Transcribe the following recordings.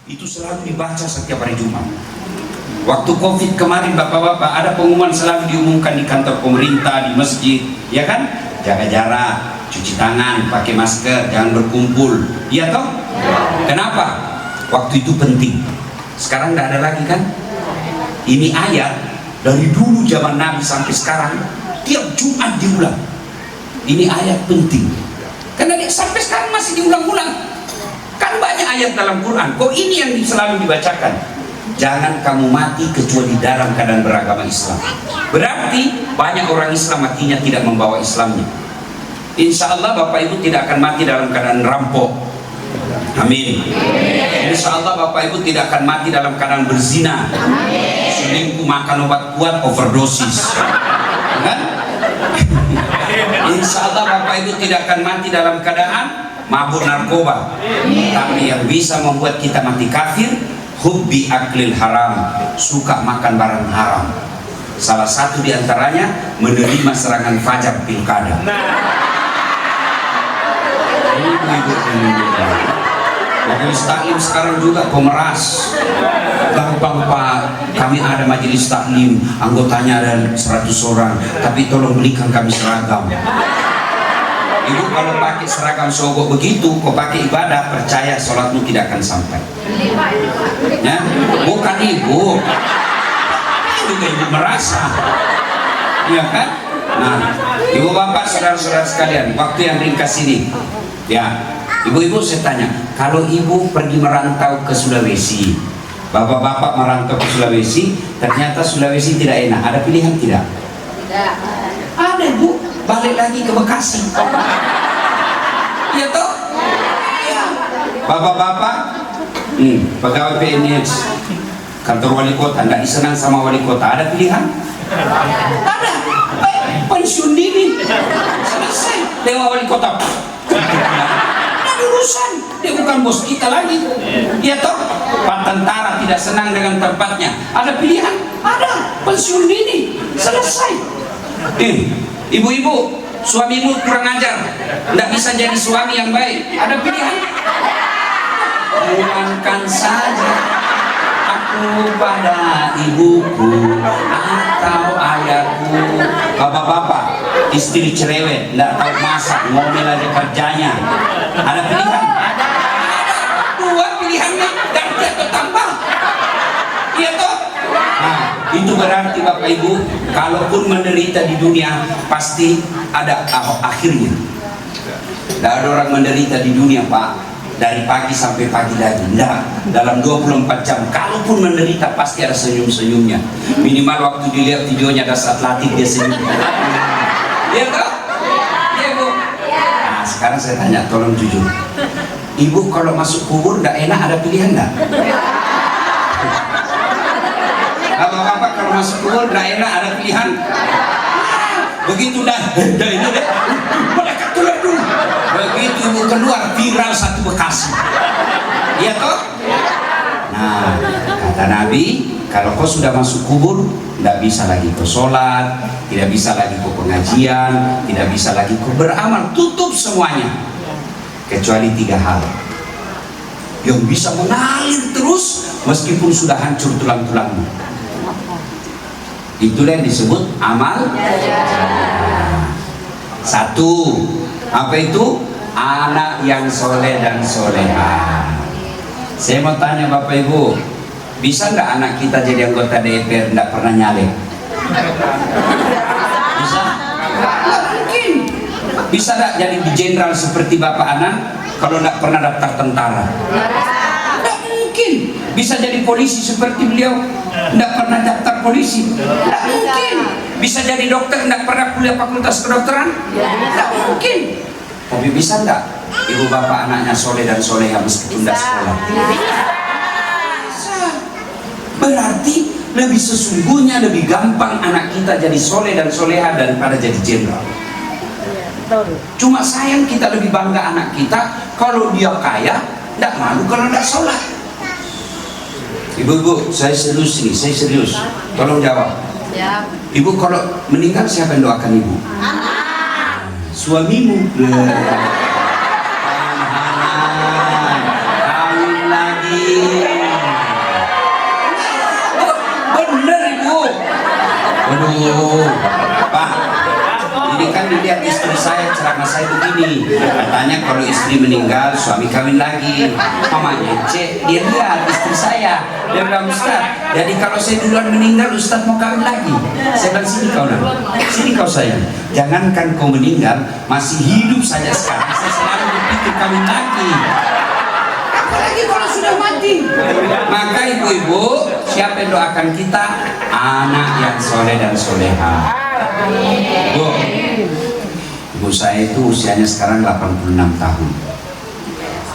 Itu selalu dibaca setiap hari Jumat. Waktu Covid kemarin bapak-bapak, ada pengumuman selalu diumumkan di kantor pemerintah, di masjid, ya kan? Jaga jarak, cuci tangan, pakai masker, jangan berkumpul. Iya toh? Kenapa? Waktu itu penting. Sekarang tidak ada lagi kan? Ini ayat dari dulu zaman Nabi sampai sekarang tiap Jumat diulang. Ini ayat penting. Karena sampai sekarang masih diulang-ulang. Kan banyak ayat dalam Quran. Kok ini yang selalu dibacakan? Jangan kamu mati kecuali dalam keadaan beragama Islam. Berarti banyak orang Islam matinya tidak membawa Islamnya. Insya Allah Bapak Ibu tidak akan mati dalam keadaan rampok. Amin. Insya Allah Bapak Ibu tidak akan mati dalam keadaan berzina, selingkuh, makan obat kuat, overdosis. Kan? Insya Allah Bapak Ibu tidak akan mati dalam keadaan mabuk narkoba. Tapi yang bisa membuat kita mati kafir, hubbi aklil haram, suka makan barang haram. Salah satu diantaranya menerima serangan fajar pilkada. Majelis taklim sekarang juga pemeras. Gampang Pak, kami ada majelis taklim, anggotanya ada 100 orang, tapi tolong belikan kami seragam. Ibu kalau pakai seragam sogok begitu, kau pakai ibadah, percaya sholatmu tidak akan sampai. Ya? Bukan ibu, juga ibu merasa, ya kan? Nah, ibu bapak, saudara-saudara sekalian, waktu yang ringkas ini, ya, ibu-ibu saya tanya, kalau ibu pergi merantau ke Sulawesi, bapak-bapak merantau ke Sulawesi, ternyata Sulawesi tidak enak, ada pilihan tidak? Tidak. Ada bu, balik lagi ke Bekasi. Iya toh? Ya. Bapak-bapak, pegawai PNS, kantor wali kota, tidak disenang sama wali kota, ada pilihan? Ada. Pensiun dini, selesai. Dewa wali kota, ada urusan, dia bukan bos kita lagi. Iya toh? Pak tentara tidak senang dengan tempatnya, ada pilihan? Ada. Pensiun dini, selesai. Ibu-ibu, suamimu kurang ajar, tidak bisa jadi suami yang baik, ada pilihan? Pulangkan saja aku pada ibuku atau ayahku. Bapak-bapak, istri cerewet, tidak tahu masak, ngomel aja kerjanya, ada pilihan? Ada. Dua pilihannya, ganti atau tambah. Iya toh? Nah, itu berarti Bapak Ibu, kalaupun menderita di dunia pasti ada akhirnya. Tidak ada orang menderita di dunia Pak dari pagi sampai pagi lagi. Tidak, dalam 24 jam kalaupun menderita pasti ada senyum-senyumnya. Minimal waktu dilihat videonya ada saat latih dia senyum. Iya toh? Iya Bu. Nah, sekarang saya tanya, tolong jujur, Ibu kalau masuk kubur tidak enak, ada pilihan tidak? Bapak-bapak kalau masuk kubur tidak enak, ada pilihan? Begitu dah ini deh, mereka keluar dulu. Begitu ibu keluar, viral satu Bekasi. Iya toh? Nah, kata Nabi, kalau kau sudah masuk kubur, tidak bisa lagi kau sholat, tidak bisa lagi kau pengajian, tidak bisa lagi kau beramal, tutup semuanya. Kecuali 3 hal yang bisa mengalir terus meskipun sudah hancur tulang-tulangmu. Itulah yang disebut amal jariah. 1, apa itu? Anak yang soleh dan soleha. Saya mau tanya Bapak Ibu, bisa nggak anak kita jadi anggota DPR nggak pernah nyalek? Bisa? Nggak mungkin. Bisa nggak jadi jenderal seperti Bapak Anan kalau nggak pernah daftar tentara? Nggak mungkin. Bisa jadi polisi seperti beliau, tidak pernah daftar polisi? Tidak mungkin. Bisa jadi dokter, tidak pernah kuliah fakultas kedokteran? Tidak mungkin. Tapi bisa nggak ibu bapak anaknya soleh dan soleha meskipun tidak sekolah? Bisa. Berarti lebih sesungguhnya lebih gampang anak kita jadi soleh dan soleha daripada jadi jenderal. Cuma sayang kita lebih bangga anak kita kalau dia kaya, tidak malu kalau tidak sholat. Ibu-ibu, saya serius nih, saya serius. Tolong jawab. Ya. Ibu kalau meninggal siapa yang doakan ibu? Suamimu. Kawin lagi. Waduh, Pak, ini kan dilihat istri saya, ceramah saya begini. Katanya kalau istri meninggal, suami kawin lagi. Mamanya cek, dia lihat istri saya. Dia bilang, Ustaz, jadi kalau saya duluan meninggal, Ustaz mau kawin lagi. Saya bilang, sini kau nak, sini kau sayang. Jangankan kau meninggal, masih hidup saja sekarang, saya selalu berpikir kawin lagi. Apalagi kalau sudah mati. Maka ibu-ibu, siapa yang doakan kita? Anak yang soleh dan soleha. Bu, ibu saya itu usianya sekarang 86 tahun.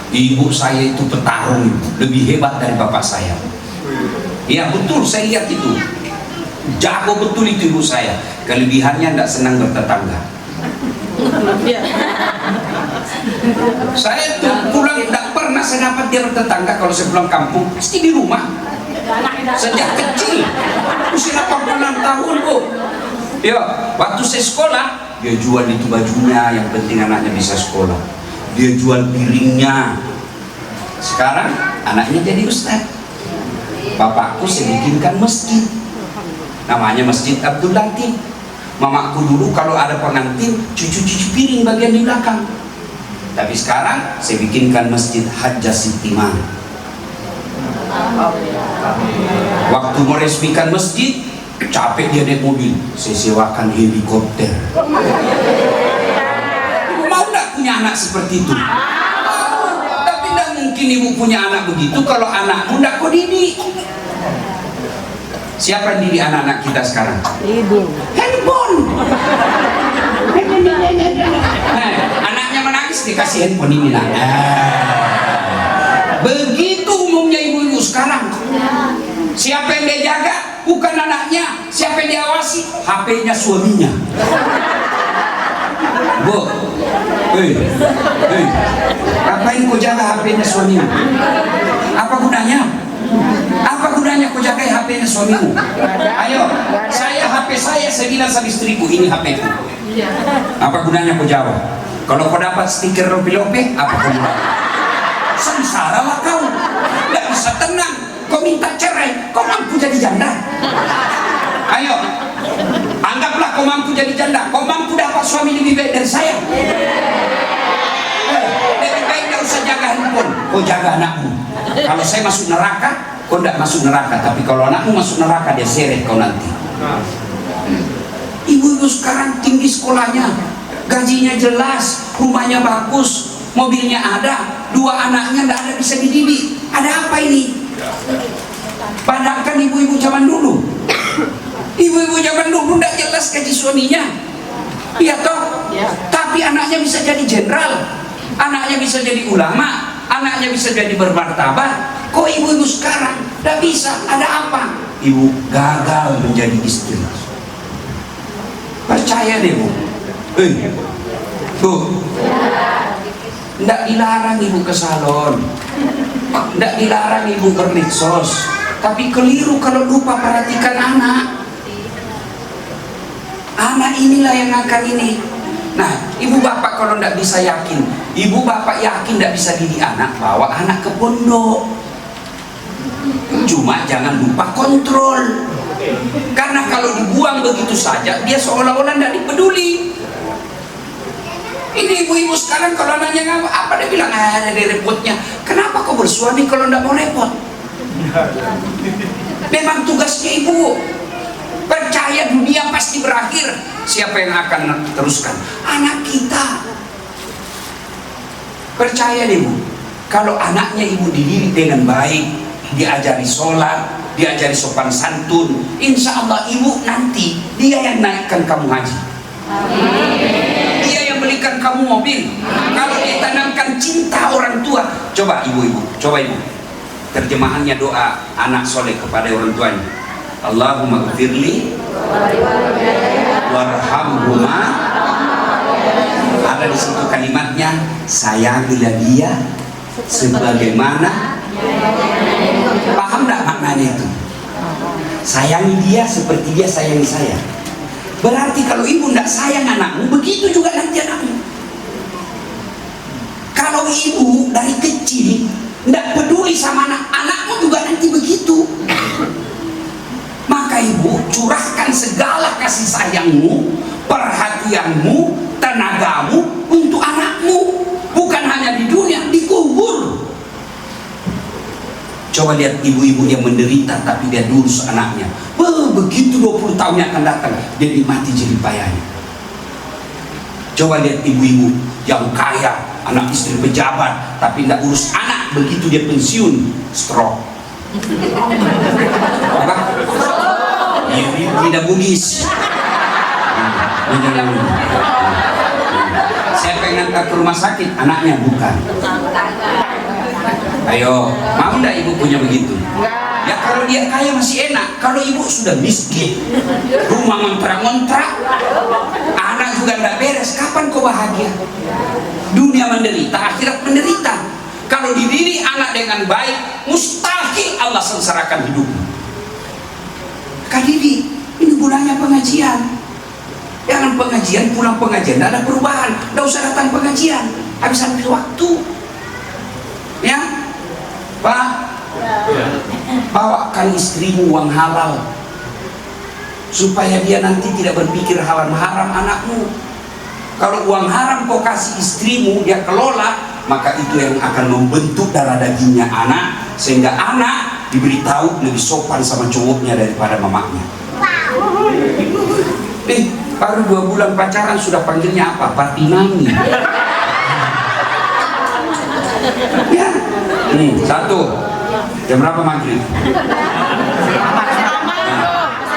Ibu saya itu petarung, lebih hebat dari bapak saya. Iya betul, saya lihat itu. Jago betul itu ibu saya. Kelebihannya tidak senang bertetangga. Saya tuh pulang tidak pernah saya dapat dia bertetangga. Kalau saya pulang kampung pasti di rumah. Sejak kecil usia 86 tahun bu. Ya, waktu saya sekolah dia jual itu bajunya, yang penting anaknya bisa sekolah. Dia jual piringnya. Sekarang anaknya jadi ustaz. Bapakku saya bikinkan masjid, namanya Masjid Abdul Latif. Mamaku dulu kalau ada pengantin cuci piring bagian di belakang. Tapi sekarang saya bikinkan Masjid Hajjah Sitimah. Waktu meresmikan masjid, capek dia naik mobil, saya sewakan helikopter. Ibu mau nggak punya anak seperti itu? Tapi tidak mungkin ibu punya anak begitu kalau anakmu nggak kau didik. Siapa yang didik anak-anak kita sekarang? Ibu. Handphone. Anaknya menangis dikasih handphone ini lah. Begitu umumnya ibu-ibu sekarang. Siapa yang dia jaga? Bukan anaknya. Siapa yang diawasi? HP-nya suaminya. Bu, ngapain kau jaga HP-nya suamimu? Apa gunanya? Apa gunanya kau jaga HP-nya suamimu? Ayo, saya HP saya bilang sama istriku, ini HP-ku. Apa gunanya kau jawab? Kalau kau dapat stiker lope-lope, apa kau bilang? Sengsara lah kau, tidak bisa tenang. Kau minta cerai, kau mampu jadi janda? Ayo, anggaplah kau mampu jadi janda, kau mampu dapat suami lebih baik dari saya. Lebih baik tidak usah jaga handphone, kau jaga anakmu. Kalau saya masuk neraka, kau tidak masuk neraka. Tapi kalau anakmu masuk neraka, dia seret kau nanti. Ibu-ibu sekarang tinggi sekolahnya, gajinya jelas, rumahnya bagus, mobilnya ada, 2 anaknya tidak ada bisa dididik. Ada apa ini? Padahal ibu-ibu zaman dulu, ibu-ibu zaman dulu tidak jelas gaji suaminya, iya toh? Tapi anaknya bisa jadi jenderal, anaknya bisa jadi ulama, anaknya bisa jadi bermartabat. Kok ibu-ibu sekarang tidak bisa? Ada apa? Ibu gagal menjadi istri. Percaya deh bu. Bu, tidak dilarang ibu ke salon, tidak dilarang ibu bermedsos, tapi keliru kalau lupa perhatikan anak. Anak inilah yang akan ini. Nah, ibu bapak kalau tidak bisa yakin, ibu bapak yakin tidak bisa didik anak, bawa anak ke pondok. Cuma jangan lupa kontrol. Karena kalau dibuang begitu saja, dia seolah-olah tidak dipeduli. Ini ibu-ibu sekarang kalau nanya apa, dia bilang ada repotnya. Kenapa kau bersuami kalau tidak mau repot? Memang tugasnya ibu. Percaya dunia pasti berakhir. Siapa yang akan teruskan? Anak kita. Percaya deh bu, kalau anaknya ibu dididik dengan baik, diajari sholat, diajari sopan santun, insya Allah ibu nanti dia yang naikkan kamu haji. Dia yang belikan kamu mobil. Kalau ditanamkan cinta orang tua. Coba ibu-ibu, coba ibu, terjemahannya doa anak soleh kepada orang tuanya. Allahumma gfirli warhamhuma. Ada di situ kalimatnya, sayangilah dia sebagaimana. Paham tidak maknanya itu? Sayangi dia seperti dia sayangi saya. Berarti kalau ibu tidak sayang anakmu, begitu juga nanti anakmu. Kalau ibu dari kecil tidak peduli sama anakmu juga nanti begitu. Maka ibu curahkan segala kasih sayangmu, perhatianmu, tenagamu untuk anakmu, bukan hanya di dunia, di kubur. Coba lihat ibu-ibu yang menderita tapi dia durus anaknya. Begitu 20 tahun yang akan datang dia mati jadi payahnya. Coba lihat ibu-ibu yang kaya, anak istri pejabat tapi tidak urus anak, begitu dia pensiun stroke. Apa? Ya, tidak Bugis. Saya pengen antar ke rumah sakit, anaknya bukan. Ayo, mau enggak ibu punya begitu? Ya kalau dia kaya masih enak. Kalau ibu sudah miskin, rumah ngontrak-ngontrak, anak juga enggak beres, kapan kau bahagia? Dunia menderita, akhirat menderita. Kalau dididik anak dengan baik, mustahil Allah sengsarakan hidupmu. Kak Didi, ini gunanya pengajian. Jangan pengajian, pulang pengajian, tidak ada perubahan. Tidak usah datang pengajian, habis-habis waktu. Ya, Pak, bawakan istrimu uang halal supaya dia nanti tidak berpikir haram anakmu. Kalau uang haram kau kasih istrimu, dia kelola, maka itu yang akan membentuk darah dagingnya anak, sehingga anak diberitahu lebih sopan sama cowoknya daripada mamanya. Baru 2 bulan pacaran sudah panggilnya apa? Partinami. Ya. Satu. Jam berapa maghrib?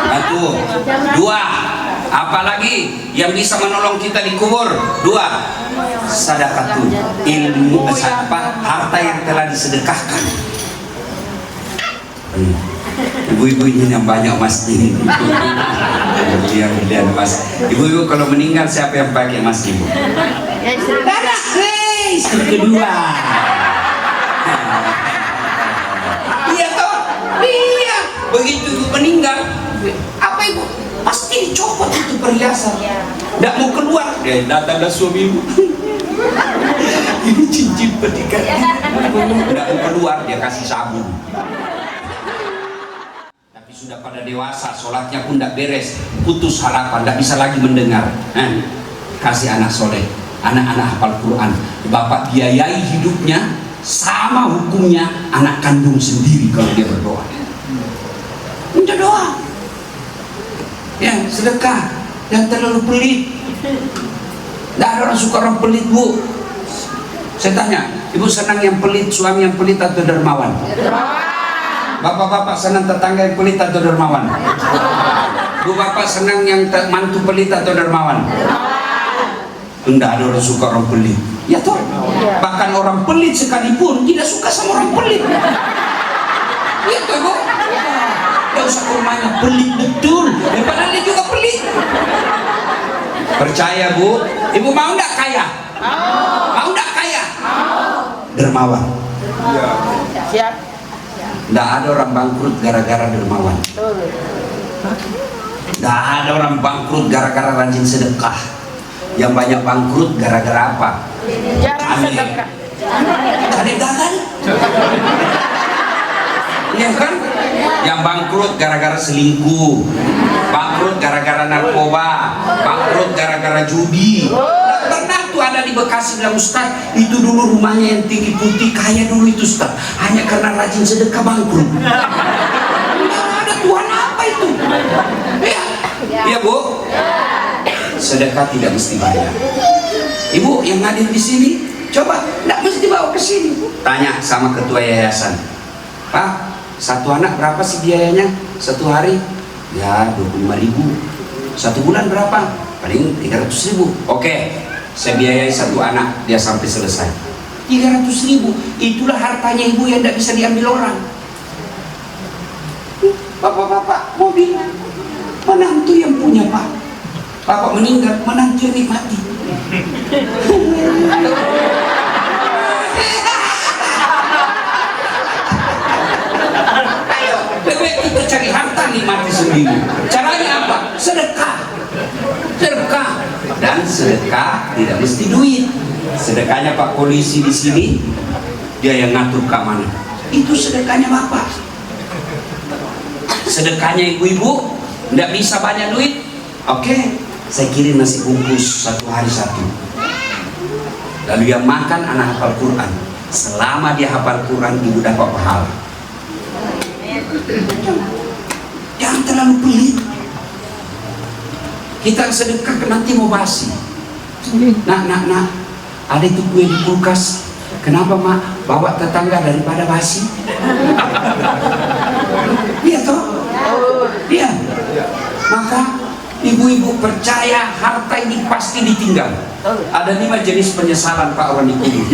Satu. 2. Apalagi yang bisa menolong kita di kubur? 2. Sedekah, ilmu, harta yang telah disedekahkan. Ibu-ibu ini yang banyak mas ini. Mas. Ibu-ibu kalau meninggal siapa yang pakai mas ibu? Anak, istri kedua. Iya toh? Iya. Begitu ibu meninggal, apa ibu? Pasti dicopot itu perhiasan. Tidak mau keluar, dia datanglah suami ibu. Ini cincin pernikahan. Tidak mau keluar, dia kasih sabun. Tapi sudah pada dewasa, sholatnya pun tidak beres, putus harapan, tidak bisa lagi mendengar. Kasih anak soleh, anak-anak hafal Quran. Bapak biayai hidupnya, sama hukumnya anak kandung sendiri kalau dia berdoa. Minta doa. Ya, sedekah, yang terlalu pelit. Tidak ada orang suka orang pelit, bu. Saya tanya, ibu senang yang pelit, suami yang pelit atau dermawan? Bapak-bapak senang tetangga yang pelit atau dermawan? Bu, bapak senang yang mantu pelit atau dermawan? Tidak ada orang suka orang pelit. Ya toh, bahkan orang pelit sekalipun tidak suka sama orang pelit. Ya toh, bu. Tidak usah ke rumahnya, pelit betul. Padahal dia juga pelit. Percaya bu, ibu mau nggak kaya? Mau nggak kaya? Dermawan. Siap. Tidak ada orang bangkrut gara-gara dermawan. Tidak ada orang bangkrut gara-gara rajin sedekah. Yang banyak bangkrut gara-gara apa? Jarang sedekah. Cari dagang. Iya kan? Yang bangkrut gara-gara selingkuh, bangkrut gara-gara narkoba, bangkrut gara-gara judi. Nggak pernah tuh ada di Bekasi bilang, Ustaz, itu dulu rumahnya yang tinggi putih, kaya dulu itu Ustaz, hanya karena rajin sedekah bangkrut. Nggak ada, Tuhan apa itu? Iya bu, sedekah tidak mesti bayar. Ibu yang hadir di sini, coba nggak mesti bawa ke sini. Tanya sama ketua yayasan, Pak, satu anak berapa sih biayanya? Satu hari? Ya 25.000. Satu bulan berapa? Paling 300.000. Oke, saya biayai satu anak, dia sampai selesai. 300.000, itulah hartanya ibu yang tidak bisa diambil orang. Bapak-bapak mobil, menantu yang punya pak. Bapak meninggal, menantu yang nikmati. Bebek itu cari harta nikmati sendiri. Caranya apa? Sedekah. Sedekah. Dan sedekah tidak mesti duit. Sedekahnya Pak Polisi di sini, dia yang ngatur keamanan. Itu sedekahnya Bapak. Sedekahnya ibu-ibu, tidak bisa banyak duit. Oke, saya kirim nasi bungkus 1 hari 1. Lalu yang makan anak hafal Quran. Selama dia hafal Quran, ibu dapat pahala. Jangan terlalu pelit. Kita sedekah nanti mau basi. Nak, ada itu kue di kulkas. Kenapa mak bawa tetangga daripada basi? Iya toh? Iya. Maka ibu-ibu percaya harta ini pasti ditinggal. Ada 5 jenis penyesalan Pak orang dikubur.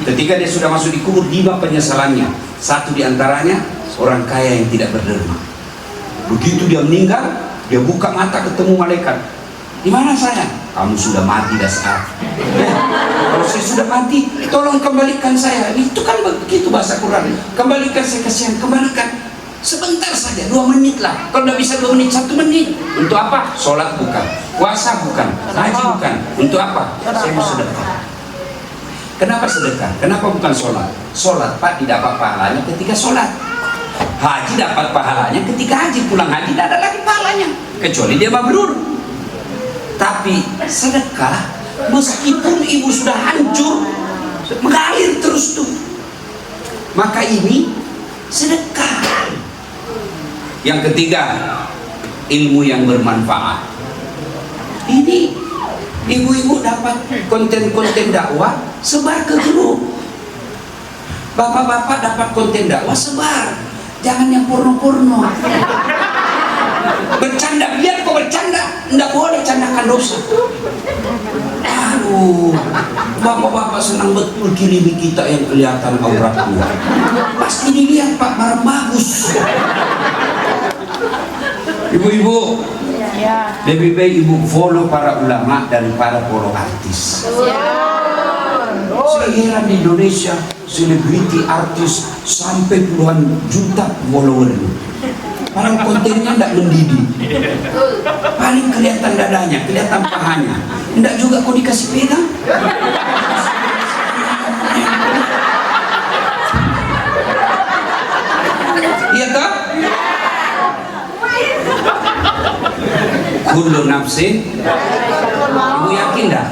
Ketika dia sudah masuk di kubur, 5 penyesalannya. 1 diantaranya orang kaya yang tidak berderma. Begitu dia meninggal, dia buka mata ketemu malaikat. Di mana saya? Kamu sudah mati dasar. Kalau saya sudah mati, tolong kembalikan saya. Itu kan begitu bahasa Quran. Kembalikan saya, kasihan, kembalikan. Sebentar saja, 2 menit lah. Kalau tidak bisa 2 menit, 1 menit. Untuk apa? Sholat bukan, puasa bukan, haji bukan. Untuk apa? Saya mau sedekah. Kenapa sedekah? Kenapa bukan sholat? Sholat Pak tidak dapat pahalanya ketika sholat. Haji dapat pahalanya ketika haji. Pulang haji tidak ada lagi pahalanya, kecuali dia mabrur. Tapi sedekah, meskipun ibu sudah hancur, mengalir terus tuh. Maka ini sedekah. Yang ketiga, ilmu yang bermanfaat. Ini ibu-ibu dapat konten-konten dakwah, sebar ke grup. Bapak-bapak dapat konten dakwah, sebar. Jangan yang porno-porno. Bercanda, biar kau bercanda, tidak boleh candakan dosa. Aduh, bapak-bapak senang betul kirimi kita yang kelihatan auratnya. Pasti dilihat Pak, barang bagus. Ibu-ibu, lebih baik ibu follow para ulama daripada follow artis. Saya heran di Indonesia, selebriti artis sampai puluhan juta follower. Padahal kontennya tidak mendidik. Paling kelihatan dadanya, kelihatan pahanya. Tidak juga kau dikasih pegang. Iya toh? Kullu nafsin. Ibu yakin dah?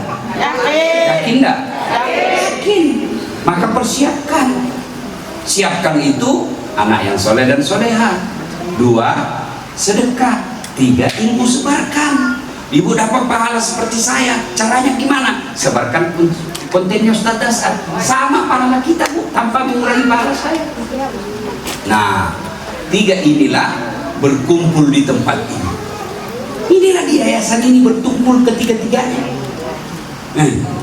Yakin dah? Yakin. Maka persiapkan. Siapkan itu anak yang soleh dan soleha. 2, sedekah. 3, ilmu sebarkan. Ibu dapat pahala seperti saya. Caranya gimana? Sebarkan kontennya Ustaz Dasar. Sama pahala kita Bu, tanpa mengurangi pahala saya. Nah, 3 inilah berkumpul di tempat ini. Inilah di yayasan ini berkumpul ketiga-tiganya.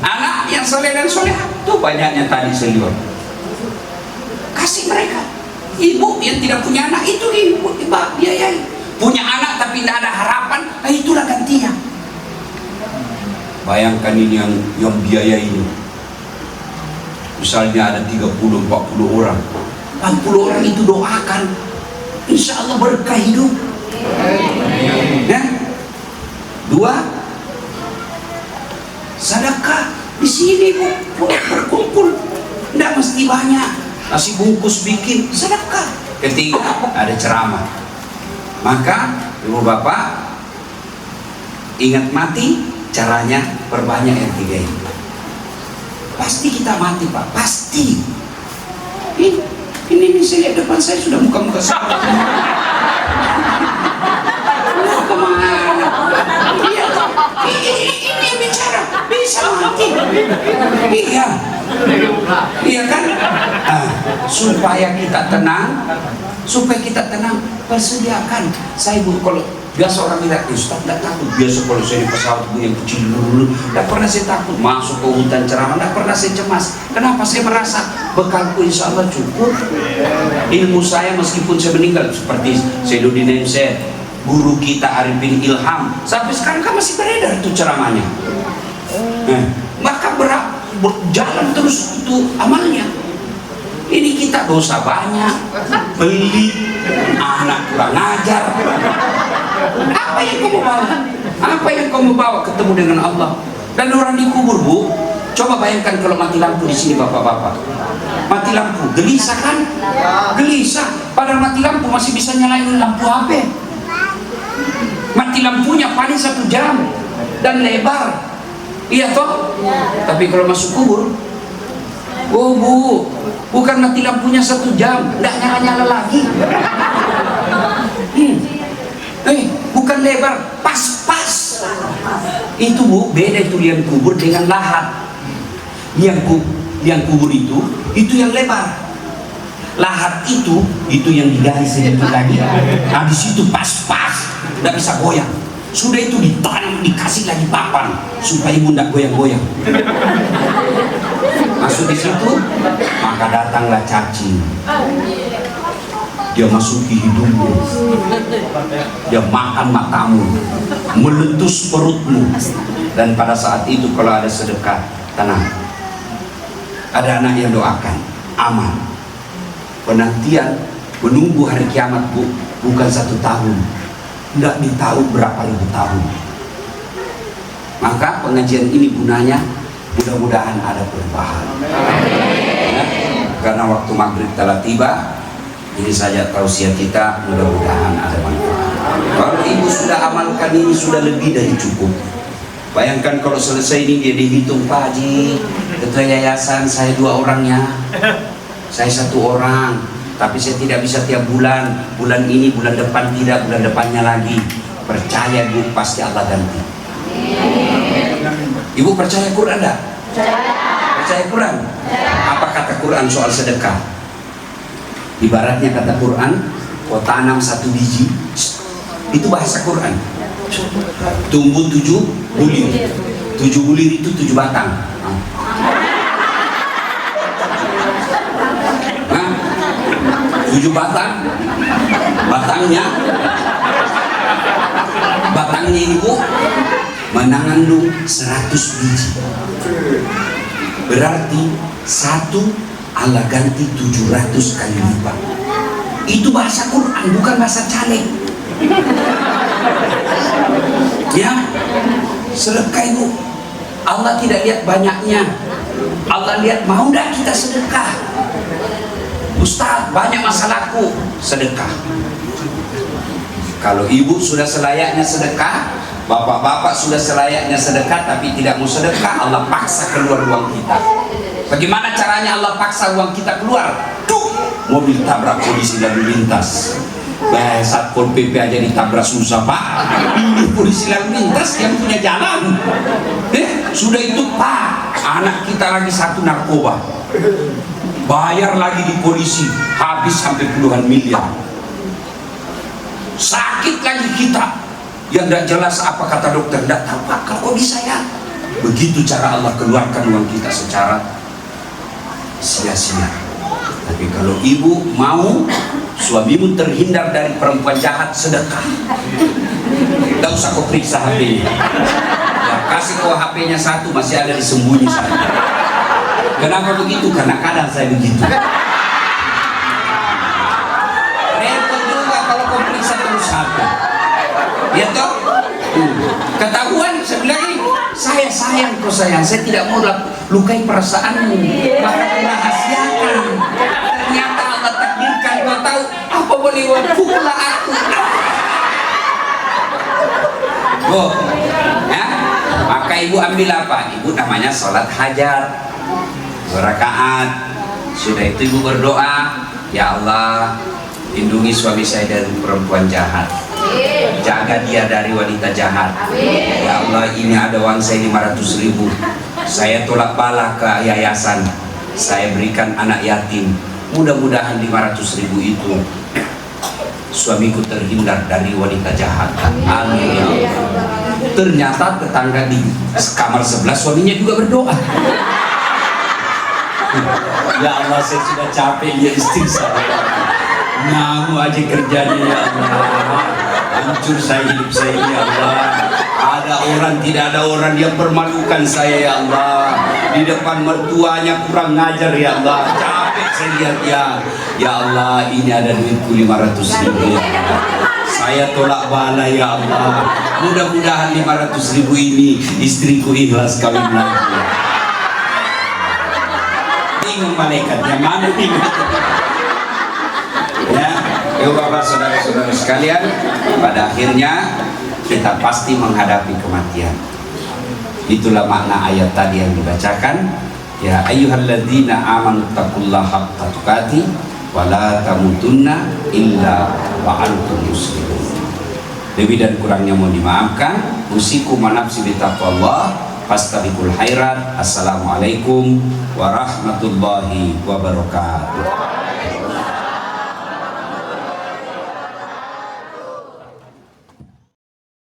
Anak yang soleh dan soleh, tuh banyaknya tadi seliur. Kasih mereka. Ibu yang tidak punya anak, itu ibu biayai. Punya anak tapi tidak ada harapan, itulah gantinya. Bayangkan ini yang biaya ini. Misalnya ada 30-40 orang. 40 orang itu doakan, insya Allah berkah hidup. Ya? 2, sedekah. Di sini Bu, berkumpul. Tidak mesti banyak. Nasi bungkus bikin, sedekah. Ketiga, ada ceramah. Maka ibu bapak ingat mati, caranya perbanyak yang 3 ini. Pasti kita mati Pak, pasti. Ini saya lihat depan saya sudah muka-muka saya. Mau kemana? Iya, ini yang bicara, bisa mati. Iya. Iya kan? Supaya kita tenang, persediakan. Saya Bu, kalau biasa orang bilang, Ustaz tidak takut. Biasa kalau saya di pesawat Bu yang kecil dulu, tidak pernah saya takut. Masuk ke hutan ceramah, tidak pernah saya cemas. Kenapa? Saya merasa bekalku insya Allah cukup. Ilmu saya meskipun saya meninggal, seperti Sayyidudin MC, guru kita Arifin Ilham, sampai sekarang kan masih beredar itu ceramahnya. Maka berjalan terus itu amalnya. Ini kita dosa banyak, beli anak kurang ajar. Apa yang kamu bawa? Apa yang kamu bawa ketemu dengan Allah? Dan orang dikubur Bu, coba bayangkan kalau mati lampu di sini bapak-bapak. Mati lampu, gelisah kan? Gelisah. Padahal mati lampu masih bisa nyalain lampu HP. Mati mati lampunya paling 1 jam dan lebar, iya toh? Tapi kalau masuk kubur, oh bu, bukan mati lampunya 1 jam, nggak nyala-nyala lagi. Bukan lebar, pas-pas. Itu bu, beda itu liang kubur dengan lahat. Liang kubur itu yang lebar. Lahat itu yang digali sedikit lagi. Nah di situ pas-pas, nggak bisa goyang. Sudah itu ditanam, dikasih lagi papan supaya ibu nggak goyang-goyang. Masuk di situ, maka datanglah cacing. Dia masuki hidungmu, dia makan matamu, meletus perutmu. Dan pada saat itu kalau ada sedekah, tenang, ada anak yang doakan, aman. Penantian menunggu hari kiamat bu, bukan 1 tahun, tidak ditahu berapa ribu tahun. Maka pengajian ini gunanya mudah-mudahan ada perubahan. Ya, karena waktu maghrib telah tiba, ini saja tausiah kita, mudah-mudahan ada manfaat. Kalau ibu sudah amalkan ini sudah lebih dari cukup. Bayangkan kalau selesai ini dia dihitung, Pak Haji, ketua yayasan saya 2 orangnya, saya 1 orang, tapi saya tidak bisa tiap bulan. Bulan ini, bulan depan tidak, bulan depannya lagi. Percaya bu, pasti Allah ganti. Ibu percaya Quran enggak? Percaya Quran? Apa kata Quran soal sedekah? Ibaratnya kata Quran, kau tanam 1 biji, itu bahasa Quran. Tumbuh 7 bulir. 7 bulir itu 7 batang. 7 batang, batangnya ini bu mengandung 100 biji. Berarti 1 Allah ganti 700 kali lipat. Itu bahasa Quran, bukan bahasa caleg. Ya, sedekah ibu, Allah tidak lihat banyaknya, Allah lihat mau tidak kita sedekah. Ustaz, banyak masalahku, sedekah. Kalau ibu sudah selayaknya sedekah, bapak-bapak sudah selayaknya sedekah, tapi tidak mau sedekah, Allah paksa keluar uang kita. Bagaimana caranya Allah paksa uang kita keluar? Tuh, mobil tabrak polisi lalu lintas. Satpol PP aja ditabrak susah pak. Ini polisi lalu lintas yang punya jalan. Sudah itu pak, anak kita lagi 1 narkoba. Bayar lagi di polisi, habis sampai puluhan miliar. Sakit lagi kita, yang tidak jelas apa kata dokter, tidak tahu pak, kok bisa ya? Begitu cara Allah keluarkan uang kita secara sia-sia. Tapi kalau ibu mau suamimu terhindar dari perempuan jahat, sedekah. Tidak usah kau periksa HP-nya. Ya, kasih kau HP-nya 1, masih ada disembunyi sana. Kenapa begitu? Karena kadang saya begitu. Repot juga kalau kau periksa terus HP. Ya toh? Ketahuan sebenarnya saya sayang kau sayang, saya tidak mau lukai perasaanmu, maka rahasiakan. Ternyata Allah takdirkan kau tahu apa boleh pukul aku. Oh, ya? Maka ibu ambil apa? Ibu namanya sholat hajat. 2 rakaat. Sudah itu ibu berdoa, ya Allah, lindungi suami saya dari perempuan jahat, jaga dia dari wanita jahat. Ya Allah, ini ada uang saya 500.000, saya tolak bala ke yayasan, saya berikan anak yatim. Mudah-mudahan 500.000 itu suamiku terhindar dari wanita jahat. Amin ya Allah. Ternyata tetangga di kamar sebelah suaminya juga berdoa. Ya Allah, saya sudah capek ya istri saya. Ngamu aja kerjanya ya Allah. Hancur saya hidup saya ya Allah. Ada orang, tidak ada orang yang permalukan saya ya Allah. Di depan mertuanya kurang ngajar ya Allah. Capek saya lihat ya. Ya Allah, ini ada duitku 500.000 ya Allah. Saya tolak bala ya Allah. Mudah-mudahan 500.000 ini istriku ikhlas kawin lagi. Malaikat yang mana ini? Ya, bapak saudara-saudara sekalian, pada akhirnya kita pasti menghadapi kematian. Itulah makna ayat tadi yang dibacakan, ya ayyuhalladzina amanu taqullaha haqqa tuqatih wa la tamutunna illa wa antum muslimun. Lebih dan kurangnya mohon dimaafkan. Usikum wa nafsi bitaqwallah fastabiqul khairat. Assalamualaikum warahmatullahi wabarakatuh.